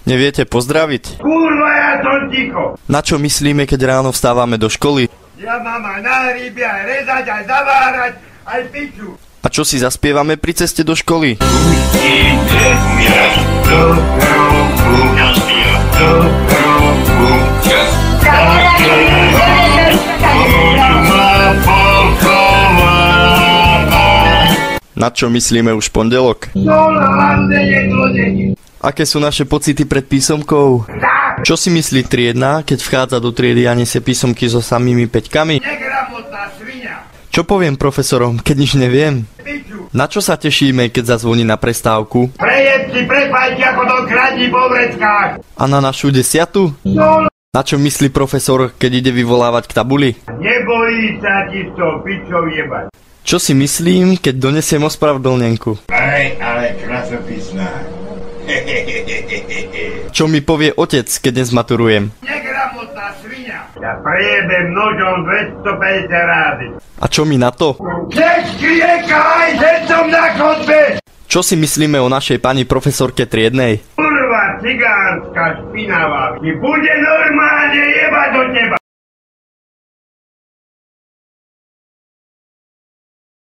Neviete pozdraviť? Kurva, ja som ticho. Na čo myslíme, keď ráno vstávame do školy? Ja mám aj nahríby, aj rezať, aj zavárať, aj piču. A čo si zaspievame pri ceste do školy? Na čo myslíme už v pondelok? Aké sú naše pocity pred písomkou? Čo si myslí triedna, keď vchádza do triedy a nesie písomky so samými peťkami? Negramotná svinia. Čo poviem profesorom, keď nič neviem? Piču. Na čo sa tešíme, keď zazvoní na prestávku? Prejebci, prepajte ako to kradni po vreckách. A na našu 10? Na čo myslí profesor, keď ide vyvolávať k tabuli? Nebojí sa ti to pičov jebať. Čo si myslím, keď donesiem ospravedlnenku? Ale krasopisná. Čo mi povie otec, keď nezmaturujem? Negramotná svinia. Ja prejebem nožom 250 rázy. A čo mi na to? Keď krieka aj že som na chodbe. Čo si myslíme o našej pani profesorke triednej? Kurva cigánska špinavá. Ti bude normálne jebať do teba.